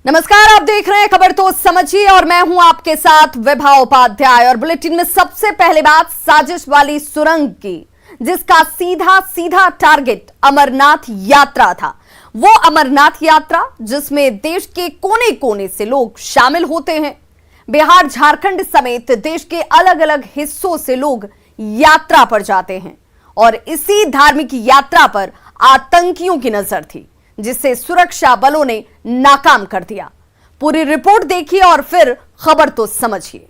नमस्कार, आप देख रहे हैं खबर तो समझिए और मैं हूं आपके साथ विभा उपाध्याय। और बुलेटिन में सबसे पहले बात साजिश वाली सुरंग की, जिसका सीधा सीधा टारगेट अमरनाथ यात्रा था। वो अमरनाथ यात्रा जिसमें देश के कोने कोने से लोग शामिल होते हैं। बिहार, झारखंड समेत देश के अलग अलग हिस्सों से लोग यात्रा पर जाते हैं और इसी धार्मिक यात्रा पर आतंकियों की नजर थी, जिसे सुरक्षा बलों ने नाकाम कर दिया। पूरी रिपोर्ट देखिए और फिर खबर तो समझिए।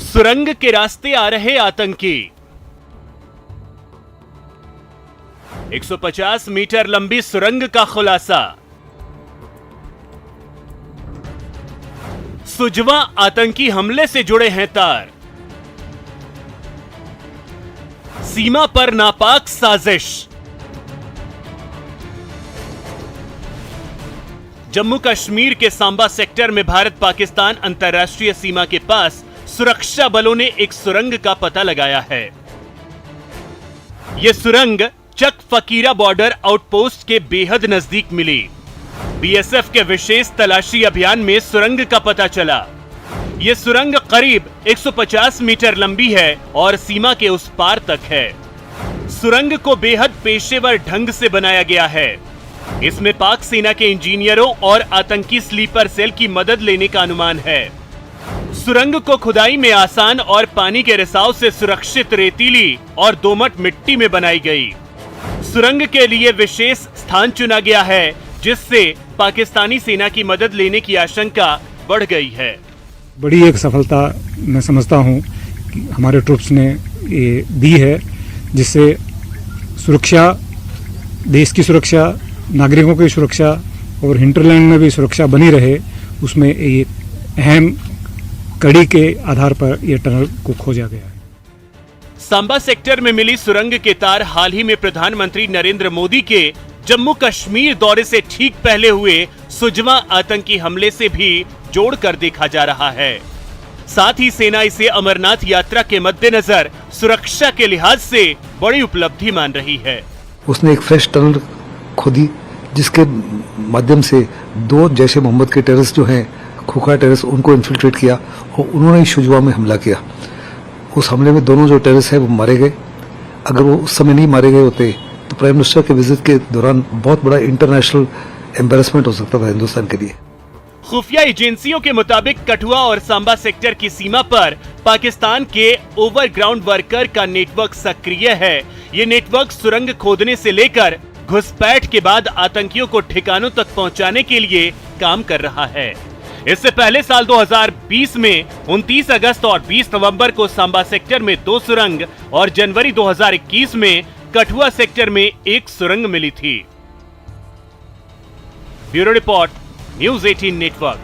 सुरंग के रास्ते आ रहे आतंकी। 150 मीटर लंबी सुरंग का खुलासा। सुजवा आतंकी हमले से जुड़े हैं तार। सीमा पर नापाक साजिश। जम्मू कश्मीर के सांबा सेक्टर में भारत पाकिस्तान अंतर्राष्ट्रीय सीमा के पास सुरक्षा बलों ने एक सुरंग का पता लगाया है। यह सुरंग चक फकीरा बॉर्डर आउटपोस्ट के बेहद नजदीक मिली। बीएसएफ के विशेष तलाशी अभियान में सुरंग का पता चला। यह सुरंग करीब 150 मीटर लंबी है और सीमा के उस पार तक है। सुरंग को बेहद पेशेवर ढंग से बनाया गया है। इसमें पाक सेना के इंजीनियरों और आतंकी स्लीपर सेल की मदद लेने का अनुमान है। सुरंग को खुदाई में आसान और पानी के रिसाव से सुरक्षित रेतीली और दोमट मिट्टी में बनाई गई। सुरंग के लिए विशेष स्थान चुना गया है, जिससे पाकिस्तानी सेना की मदद लेने की आशंका बढ़ गई है। बड़ी एक सफलता मैं समझता हूं कि हमारे ट्रूप्स ने ये दी है, जिससे सुरक्षा, देश की सुरक्षा, नागरिकों की सुरक्षा और हिंटरलैंड में भी सुरक्षा बनी रहे, उसमें एक अहम कड़ी के आधार पर यह टनल को खोजा गया है। सांबा सेक्टर में मिली सुरंग के तार हाल ही में प्रधानमंत्री नरेंद्र मोदी के जम्मू कश्मीर दौरे से ठीक पहले हुए सुजवा आतंकी हमले से भी जोड़कर देखा जा रहा है। साथ ही सेना इसे अमरनाथ यात्रा के मद्देनजर सुरक्षा के लिहाज से बड़ी उपलब्धि मान रही है। उसने एक फ्रेश टनल खोदी, जिसके माध्यम से दो जैशे मोहम्मद के टेररिस्ट जो हैं, खोखा टेररिस्ट, उनको इन्फिल्ट्रेट किया और उन्होंने शुजवा में हमला किया। उस हमले में दोनों जो टेररिस्ट हैं वो मारे गए। अगर वो उस समय नहीं मारे गए होते तो प्राइम मिनिस्टर के विजिट के दौरान बहुत बड़ा इंटरनेशनल एम्बैरेसमेंट हो सकता था हिंदुस्तान के लिए। खुफिया एजेंसियों के मुताबिक कठुआ और सांबा सेक्टर की सीमा पर पाकिस्तान के ओवरग्राउंड वर्कर का नेटवर्क सक्रिय है। ये नेटवर्क सुरंग खोदने से लेकर घुसपैठ के बाद आतंकियों को ठिकानों तक पहुंचाने के लिए काम कर रहा है। इससे पहले साल 2020 में 29 अगस्त और 20 नवंबर को सांबा सेक्टर में 2 सुरंग और जनवरी 2021 में कठुआ सेक्टर में 1 सुरंग मिली थी। Bureau report, news 18 network.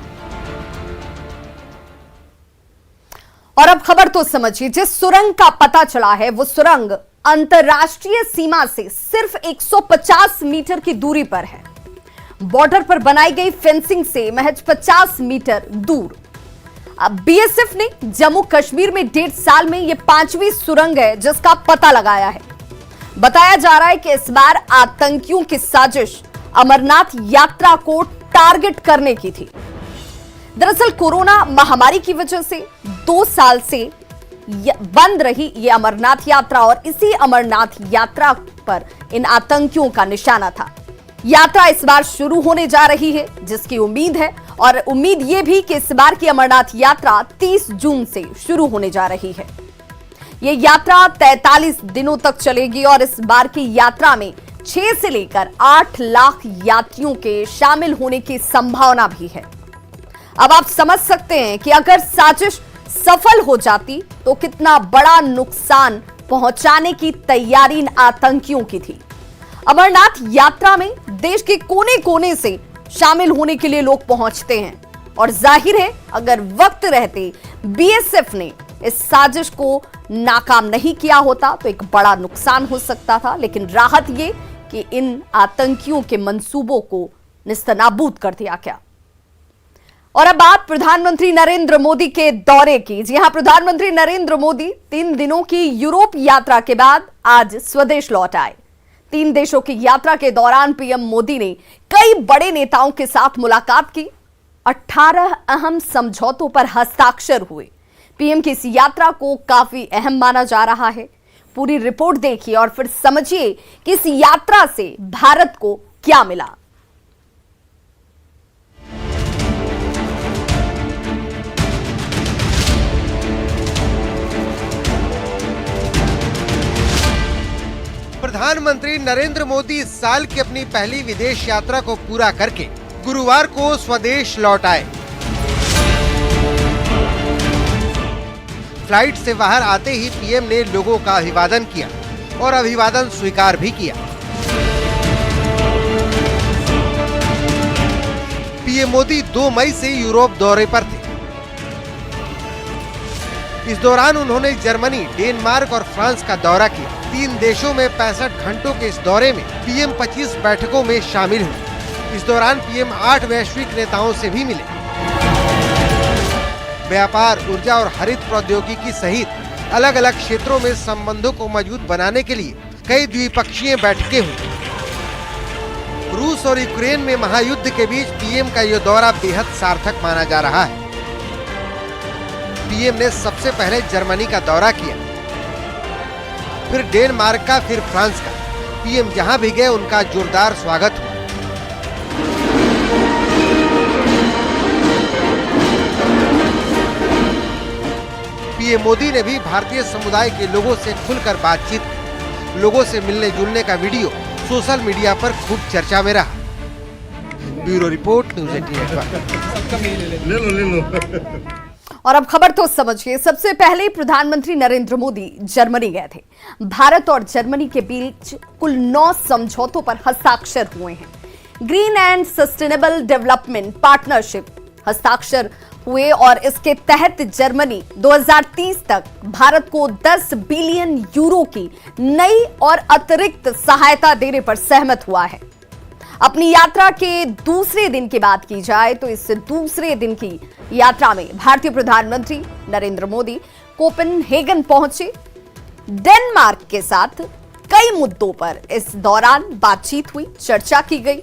और अब खबर तो समझिए। जिस सुरंग का पता चला है वो सुरंग अंतर्राष्ट्रीय सीमा से सिर्फ 150 मीटर की दूरी पर है। बॉर्डर पर बनाई गई फेंसिंग से महज 50 मीटर दूर। अब बीएसएफ ने जम्मू कश्मीर में 1.5 साल में यह 5वीं सुरंग है जिसका पता लगाया है। बताया जा रहा है कि इस बार आतंकियों की साजिश अमरनाथ यात्रा को टारगेट करने की थी। दरअसल कोरोना महामारी की वजह से 2 साल से बंद रही ये अमरनाथ यात्रा और इसी अमरनाथ यात्रा पर इन आतंकियों का निशाना था। यात्रा इस बार शुरू होने जा रही है, जिसकी उम्मीद है, और उम्मीद ये भी कि इस बार की अमरनाथ यात्रा 30 जून से शुरू होने जा रही है। ये यात्रा 43 दिनों तक चलेगी और इस बार की यात्रा में 6 से लेकर 8 लाख यात्रियों के शामिल होने की संभावना भी है। अब आप समझ सकते हैं कि अगर साजिश सफल हो जाती तो कितना बड़ा नुकसान पहुंचाने की तैयारी इन आतंकियों की थी। अमरनाथ यात्रा में देश के कोने कोने से शामिल होने के लिए लोग पहुंचते हैं और जाहिर है अगर वक्त रहते बीएसएफ ने इस साजिश को नाकाम नहीं किया होता तो एक बड़ा नुकसान हो सकता था। लेकिन राहत ये कि इन आतंकियों के मंसूबों को निस्तनाबूद कर दिया गया। और अब बात प्रधानमंत्री नरेंद्र मोदी के दौरे की। जी हां, प्रधानमंत्री नरेंद्र मोदी 3 दिनों की यूरोप यात्रा के बाद आज स्वदेश लौट आए। 3 देशों की यात्रा के दौरान पीएम मोदी ने कई बड़े नेताओं के साथ मुलाकात की। 18 अहम समझौतों पर हस्ताक्षर हुए। पीएम की इस यात्रा को काफी अहम माना जा रहा है। पूरी रिपोर्ट देखिए और फिर समझिए कि इस यात्रा से भारत को क्या मिला। प्रधानमंत्री नरेंद्र मोदी इस साल की अपनी पहली विदेश यात्रा को पूरा करके गुरुवार को स्वदेश लौट आए। फ्लाइट से बाहर आते ही पीएम ने लोगों का अभिवादन किया और अभिवादन स्वीकार भी किया। पीएम मोदी 2 मई से यूरोप दौरे पर थे। इस दौरान उन्होंने जर्मनी, डेनमार्क और फ्रांस का दौरा किया। 3 देशों में 65 घंटों के इस दौरे में पीएम 25 बैठकों में शामिल हुए। इस दौरान पीएम 8 वैश्विक नेताओं से भी मिले। व्यापार, ऊर्जा और हरित प्रौद्योगिकी सहित अलग अलग क्षेत्रों में संबंधों को मजबूत बनाने के लिए कई द्विपक्षीय बैठकें हुई। रूस और यूक्रेन में महायुद्ध के बीच पीएम का यह दौरा बेहद सार्थक माना जा रहा है। पीएम ने सबसे पहले जर्मनी का दौरा किया, फिर डेनमार्क का, फिर फ्रांस का। पीएम जहां भी गए उनका जोरदार स्वागत हुआ। पीएम मोदी ने भी भारतीय समुदाय के लोगों से खुलकर बातचीत की। लोगों से मिलने जुलने का वीडियो सोशल मीडिया पर खूब चर्चा में रहा। Bureau report, news 18 network. और अब खबर तो समझिए। सबसे पहले प्रधानमंत्री नरेंद्र मोदी जर्मनी गए थे। भारत और जर्मनी के बीच कुल 9 समझौतों पर हस्ताक्षर हुए हैं। Green and sustainable development partnership हस्ताक्षर हुए और इसके तहत जर्मनी 2030 तक भारत को 10 बिलियन यूरो की नई और अतिरिक्त सहायता देने पर सहमत हुआ है। अपनी यात्रा के दूसरे दिन की बात की जाए तो इस दूसरे दिन की यात्रा में भारतीय प्रधानमंत्री नरेंद्र मोदी कोपेनहेगन पहुंचे। डेनमार्क के साथ कई मुद्दों पर इस दौरान बातचीत हुई, चर्चा की गई।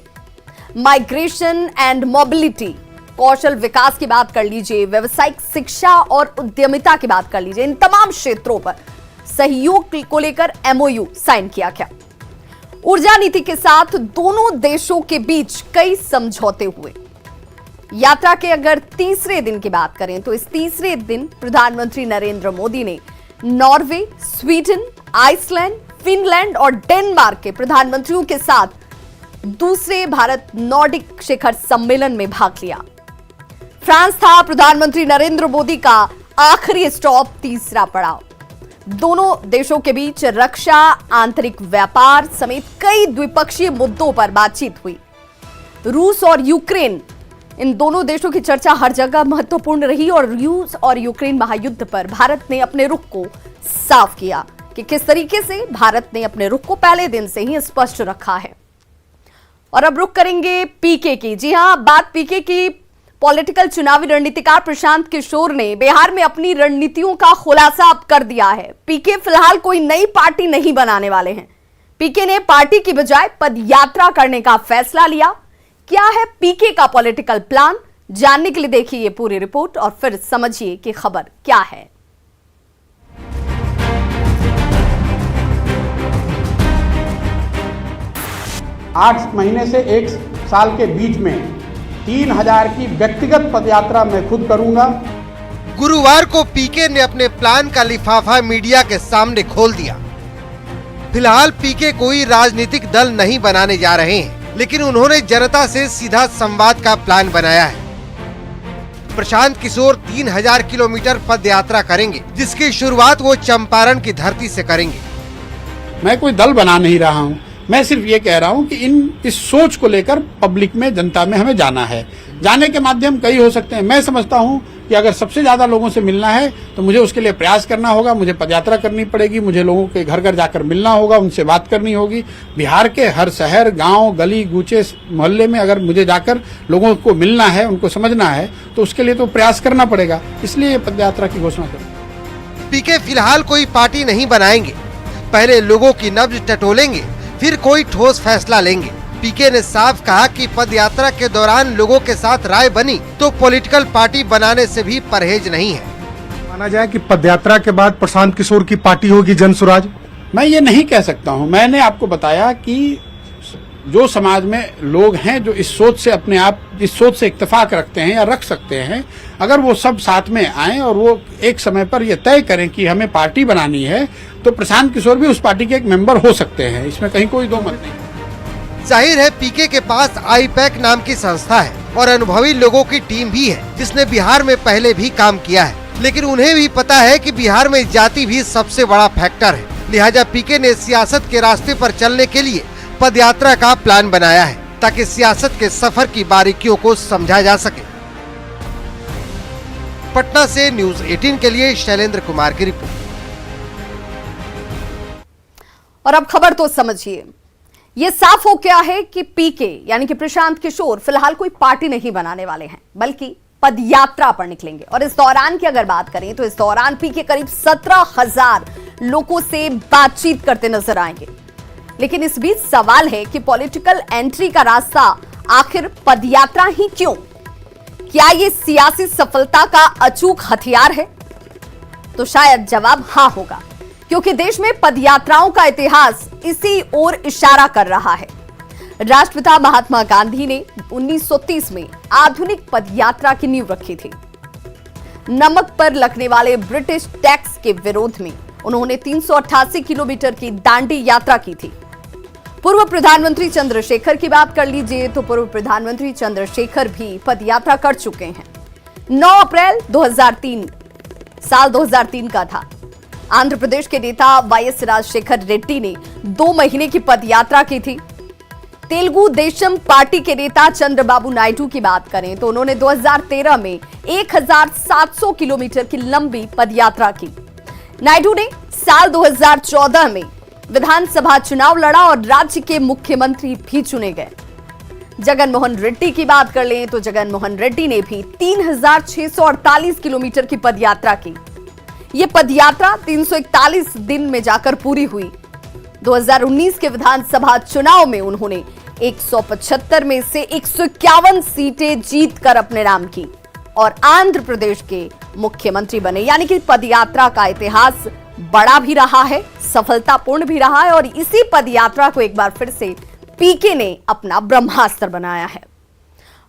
माइग्रेशन एंड मोबिलिटी, कौशल विकास की बात कर लीजिए, व्यवसायिक शिक्षा और उद्यमिता की बात कर लीजिए, इन तमाम क्षेत्रों पर सहयोग को लेकर एमओयू साइन किया गया। ऊर्जा नीति के साथ दोनों देशों के बीच कई समझौते हुए। यात्रा के अगर तीसरे दिन की बात करें तो इस तीसरे दिन प्रधानमंत्री नरेंद्र मोदी ने नॉर्वे, स्वीडन, आइसलैंड, फिनलैंड और डेनमार्क के प्रधानमंत्रियों के साथ दूसरे भारत नॉर्डिक शिखर सम्मेलन में भाग लिया। फ्रांस था प्रधानमंत्री नरेंद्र मोदी का आखिरी स्टॉप, तीसरा पड़ाव। दोनों देशों के बीच रक्षा, आंतरिक व्यापार समेत कई द्विपक्षीय मुद्दों पर बातचीत हुई। रूस और यूक्रेन, इन दोनों देशों की चर्चा हर जगह महत्वपूर्ण रही और रूस और यूक्रेन महायुद्ध पर भारत ने अपने रुख को साफ किया कि किस तरीके से भारत ने अपने रुख को पहले दिन से ही स्पष्ट रखा है। और अब रुख करेंगे पीके की। जी हां, बात पीके की। पॉलिटिकल चुनावी रणनीतिकार प्रशांत किशोर ने बिहार में अपनी रणनीतियों का खुलासा अब कर दिया है। पीके फिलहाल कोई नई पार्टी नहीं बनाने वाले हैं। पीके ने पार्टी की बजाय पद यात्रा करने का फैसला लिया। क्या है पीके का पॉलिटिकल प्लान, जानने के लिए देखिए ये पूरी रिपोर्ट और फिर समझिए कि खबर क्या है। 8 महीने से 1 साल के बीच में 3000 की व्यक्तिगत पदयात्रा मैं खुद करूंगा। गुरुवार को पीके ने अपने प्लान का लिफाफा मीडिया के सामने खोल दिया। फिलहाल पीके कोई राजनीतिक दल नहीं बनाने जा रहे हैं, लेकिन उन्होंने जनता से सीधा संवाद का प्लान बनाया है। प्रशांत किशोर 3000 किलोमीटर पद यात्रा करेंगे, जिसकी शुरुआत वो चंपारण की धरती से करेंगे। मैं कोई दल बना नहीं रहा हूं, मैं सिर्फ ये कह रहा हूं कि इस सोच को लेकर पब्लिक में, जनता में हमें जाना है। जाने के माध्यम कई हो सकते हैं। मैं समझता हूं कि अगर सबसे ज्यादा लोगों से मिलना है तो मुझे उसके लिए प्रयास करना होगा, मुझे पदयात्रा करनी पड़ेगी, मुझे लोगों के घर घर जाकर मिलना होगा, उनसे बात करनी होगी। बिहार के हर शहर, गांव, गली गूचे, मोहल्ले में अगर मुझे जाकर लोगों को मिलना है, उनको समझना है, तो उसके लिए तो प्रयास करना पड़ेगा। इसलिए ये पदयात्रा की घोषणा करूँ। पीके फिलहाल कोई पार्टी नहीं बनाएंगे। पहले लोगों की नब्ज टटोलेंगे, फिर कोई ठोस फैसला लेंगे। पीके ने साफ कहा कि पदयात्रा के दौरान लोगों के साथ राय बनी तो पॉलिटिकल पार्टी बनाने से भी परहेज नहीं है। माना जाए कि पदयात्रा के बाद प्रशांत किशोर की पार्टी होगी जन स्वराज। मैं ये नहीं कह सकता हूं। मैंने आपको बताया कि जो समाज में लोग हैं जो इस सोच से इत्तेफाक रखते हैं या रख सकते हैं, अगर वो सब साथ में आए और वो एक समय पर ये तय करें कि हमें पार्टी बनानी है, तो प्रशांत किशोर भी उस पार्टी के एक मेंबर हो सकते हैं। इसमें कहीं कोई दो मत नहीं। जाहिर है पीके के पास आईपैक नाम की संस्था है और अनुभवी लोगों की टीम भी है जिसने बिहार में पहले भी काम किया है, लेकिन उन्हें भी पता है कि बिहार में जाति भी सबसे बड़ा फैक्टर है। लिहाजा पीके ने सियासत के रास्ते पर चलने के लिए पदयात्रा का प्लान बनाया है ताकि सियासत के सफर की बारीकियों को समझा जा सके। पटना से न्यूज़ 18 के लिए शैलेंद्र कुमार की रिपोर्ट। और अब खबर तो समझिए, ये साफ हो गया है कि पीके यानी कि प्रशांत किशोर फिलहाल कोई पार्टी नहीं बनाने वाले हैं, बल्कि पदयात्रा पर निकलेंगे। और इस दौरान की अगर बात करें तो इस दौरान पीके करीब 17,000 लोगों से बातचीत करते नजर आएंगे। लेकिन इस बीच सवाल है कि पॉलिटिकल एंट्री का रास्ता आखिर पदयात्रा ही क्यों? क्या ये सियासी सफलता का अचूक हथियार है? तो शायद जवाब हां होगा, क्योंकि देश में पदयात्राओं का इतिहास इसी ओर इशारा कर रहा है। राष्ट्रपिता महात्मा गांधी ने 1930 में आधुनिक पदयात्रा की नींव रखी थी। नमक पर लगने वाले ब्रिटिश टैक्स के विरोध में उन्होंने 388 किलोमीटर की दांडी यात्रा की थी। पूर्व प्रधानमंत्री चंद्रशेखर की बात कर लीजिए तो पूर्व प्रधानमंत्री चंद्रशेखर भी पदयात्रा कर चुके हैं। 9 अप्रैल 2003 का था। आंध्र प्रदेश के नेता वाईएस राजशेखर रेड्डी ने 2 महीने की पदयात्रा की थी। तेलुगु देशम पार्टी के नेता चंद्रबाबू नायडू की बात करें तो उन्होंने 2013 में 1700 किलोमीटर की लंबी पदयात्रा की। नायडू ने साल 2014 में विधानसभा चुनाव लड़ा और राज्य के मुख्यमंत्री भी चुने गए। जगन मोहन रेड्डी की बात कर लें तो जगन मोहन रेड्डी ने भी 3648 किलोमीटर की पदयात्रा की। यह पदयात्रा 341 दिन में जाकर पूरी हुई। 2019 के विधानसभा चुनाव में उन्होंने 175 में से 151 सीटें जीतकर अपने नाम की और आंध्र प्रदेश के मुख्यमंत्री बने। यानी कि पदयात्रा का इतिहास बड़ा भी रहा है, सफलतापूर्ण भी रहा है और इसी पदयात्रा को एक बार फिर से पीके ने अपना ब्रह्मास्त्र बनाया है।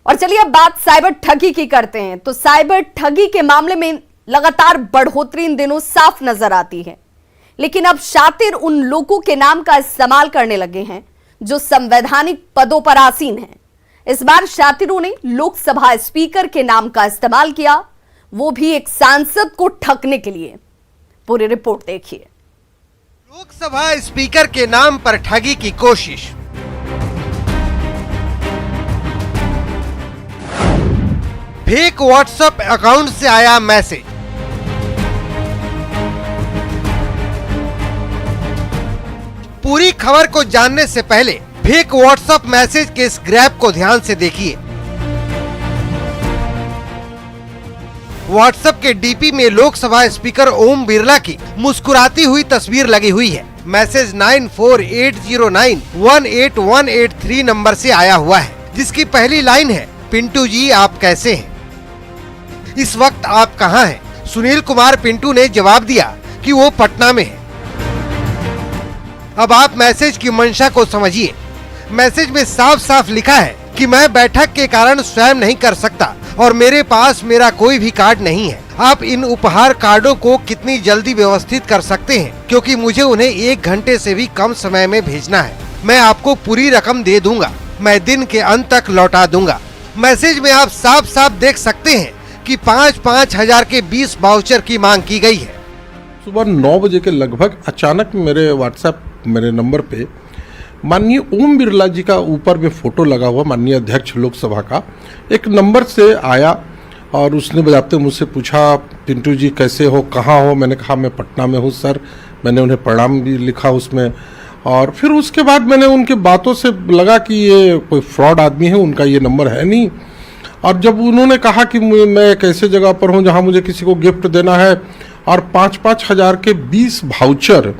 और चलिए अब बात साइबर ठगी की करते हैं। तो साइबर ठगी के मामले में लगातार बढ़ोतरी इन दिनों साफ नजर आती है, लेकिन अब शातिर उन लोगों के नाम का इस्तेमाल करने लगे हैं जो संवैधानिक पदों पर आसीन हैं। इस बार शातिरों ने लोकसभा स्पीकर के नाम का इस्तेमाल किया, वो भी एक सांसद को ठगने के लिए। पूरी रिपोर्ट देखिए। लोकसभा स्पीकर के नाम पर ठगी की कोशिश। फेक व्हाट्सएप अकाउंट से आया मैसेज। पूरी खबर को जानने से पहले फेक व्हाट्सएप मैसेज के इस ग्रैब को ध्यान से देखिए। व्हाट्सएप के डीपी में लोकसभा स्पीकर ओम बिरला की मुस्कुराती हुई तस्वीर लगी हुई है। मैसेज 9480918183 नंबर से आया हुआ है, जिसकी पहली लाइन है, पिंटू जी आप कैसे हैं? इस वक्त आप कहां हैं? सुनील कुमार पिंटू ने जवाब दिया कि वो पटना में है। अब आप मैसेज की मंशा को समझिए। मैसेज में साफ साफ लिखा है कि मैं बैठक के कारण स्वयं नहीं कर सकता और मेरे पास मेरा कोई भी कार्ड नहीं है। आप इन उपहार कार्डों को कितनी जल्दी व्यवस्थित कर सकते हैं, क्योंकि मुझे उन्हें 1 घंटे से भी कम समय में भेजना है। मैं आपको पूरी रकम दे दूंगा, मैं दिन के अंत तक लौटा दूंगा। मैसेज में आप साफ साफ देख सकते हैं कि 5-5 हजार के 20 वाउचर की मांग की गई है। सुबह 9 बजे के लगभग अचानक मेरे व्हाट्सएप मेरे नंबर पे माननीय ओम बिरला जी का ऊपर में फोटो लगा हुआ, माननीय अध्यक्ष लोकसभा का, एक नंबर से आया और उसने बजाते मुझसे पूछा, पिंटू जी कैसे हो, कहाँ हो? मैंने कहा मैं पटना में हूँ सर। मैंने उन्हें प्रणाम भी लिखा उसमें और फिर उसके बाद मैंने उनके बातों से लगा कि ये कोई फ्रॉड आदमी है, उनका ये नंबर है नहीं। और जब उन्होंने कहा कि मैं एक ऐसे जगह पर हूँ जहाँ मुझे किसी को गिफ्ट देना है और 5-5 हजार के 20 वाउचर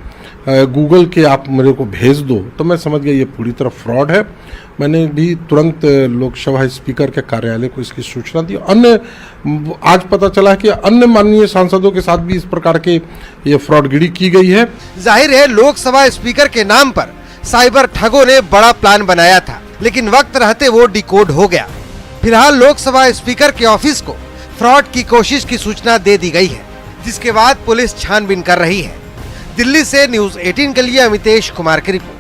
गूगल के आप मेरे को भेज दो, तो मैं समझ गया ये पूरी तरह फ्रॉड है। मैंने भी तुरंत लोकसभा स्पीकर के कार्यालय को इसकी सूचना दी। अन्य आज पता चला कि अन्य माननीय सांसदों के साथ भी इस प्रकार के ये फ्रॉडगिरी की गई है। जाहिर है लोकसभा स्पीकर के नाम पर साइबर ठगों ने बड़ा प्लान बनाया था, लेकिन वक्त रहते वो डिकोड हो गया। फिलहाल लोकसभा स्पीकर के ऑफिस को फ्रॉड की कोशिश की सूचना दे दी गई है, जिसके बाद पुलिस छानबीन कर रही है। दिल्ली से न्यूज़ 18 के लिए अमितेश कुमार की रिपोर्ट।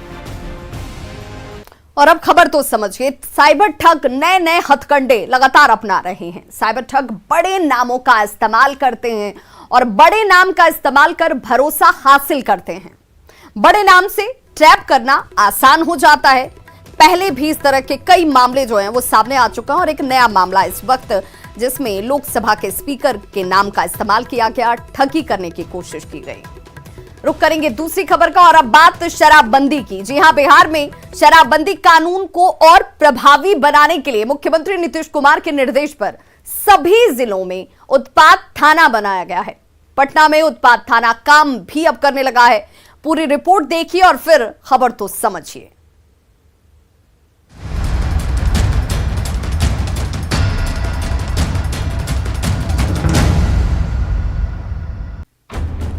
और अब खबर तो समझिए, साइबर ठग नए नए हथकंडे लगातार अपना रहे हैं। साइबर ठग बड़े नामों का इस्तेमाल करते हैं और बड़े नाम का इस्तेमाल कर भरोसा हासिल करते हैं। बड़े नाम से ट्रैप करना आसान हो जाता है। पहले भी इस तरह के कई मामले जो हैं वो सामने आ चुका है और एक नया मामला इस वक्त जिसमें लोकसभा के स्पीकर के नाम का इस्तेमाल किया गया, ठगी करने की कोशिश की गई। रुक करेंगे दूसरी खबर का और अब बात शराबबंदी की। जी हां, बिहार में शराबबंदी कानून को और प्रभावी बनाने के लिए मुख्यमंत्री नीतीश कुमार के निर्देश पर सभी जिलों में उत्पाद थाना बनाया गया है। पटना में उत्पाद थाना काम भी अब करने लगा है। पूरी रिपोर्ट देखिए और फिर खबर तो समझिए।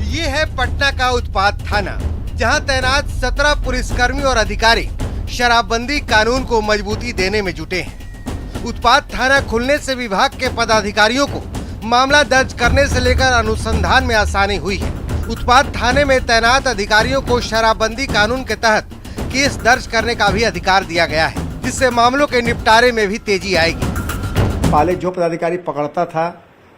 ये है पटना का उत्पाद थाना, जहां तैनात 17 पुलिसकर्मी और अधिकारी शराबबंदी कानून को मजबूती देने में जुटे हैं। उत्पाद थाना खुलने से विभाग के पदाधिकारियों को मामला दर्ज करने से लेकर अनुसंधान में आसानी हुई है। उत्पाद थाने में तैनात अधिकारियों को शराबबंदी कानून के तहत केस दर्ज करने का भी अधिकार दिया गया है, जिससे मामलों के निपटारे में भी तेजी आएगी। पहले जो पदाधिकारी पकड़ता था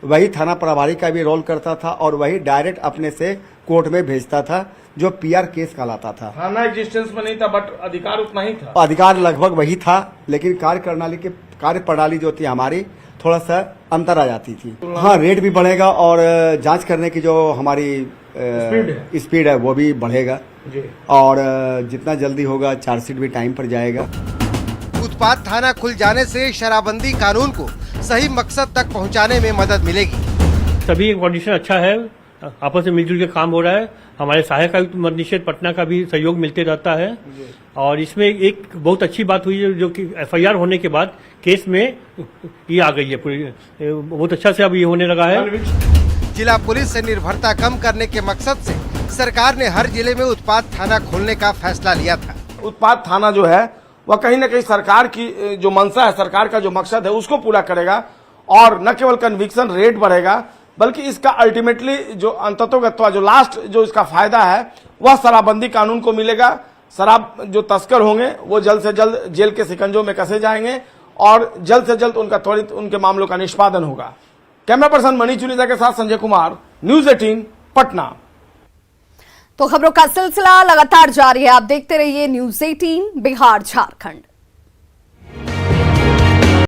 वही थाना प्रभारी का भी रोल करता था और वही डायरेक्ट अपने से कोर्ट में भेजता था, जो पीआर केस कहलाता था। थाना एग्जिस्टेंस में नहीं था, बट अधिकार उतना ही था। अधिकार लगभग वही था, लेकिन कार्य प्रणाली जो थी हमारी थोड़ा सा अंतर आ जाती थी। हाँ, रेट भी बढ़ेगा और जांच करने की जो हमारी स्पीड है वो भी बढ़ेगा और जितना जल्दी होगा चार्जशीट भी टाइम पर जाएगा। उत्पाद थाना खुल जाने से शराबबंदी कानून को सही मकसद तक पहुंचाने में मदद मिलेगी। सभी कंडीशन अच्छा है, आपस में मिलजुल के काम हो रहा है। हमारे सहायक आयुक्त मद्य निषेध पटना का भी सहयोग मिलते रहता है और इसमें एक बहुत अच्छी बात हुई है, जो कि एफआईआर होने के बाद केस में ये आ गई है पूरी, बहुत अच्छा से अब ये होने लगा है। जिला पुलिस से निर्भरता कम करने के मकसद से सरकार ने हर जिले में उत्पाद थाना खोलने का फैसला लिया था। उत्पाद थाना जो है वह कहीं न कहीं सरकार की जो मंशा है, सरकार का जो मकसद है उसको पूरा करेगा और न केवल कन्विक्शन रेट बढ़ेगा, बल्कि इसका अल्टीमेटली जो अंततोगत्वा जो लास्ट जो इसका फायदा है वह शराबबंदी कानून को मिलेगा। शराब जो तस्कर होंगे वो जल्द से जल्द जेल के शिकंजों में कसे जाएंगे और जल्द से जल्द उनका त्वरित उनके मामलों का निष्पादन होगा। कैमरा पर्सन मणि चुनीजा के साथ संजय कुमार, न्यूज़ 18 पटना। तो खबरों का सिलसिला लगातार जारी है। आप देखते रहिए न्यूज़ 18 बिहार झारखंड।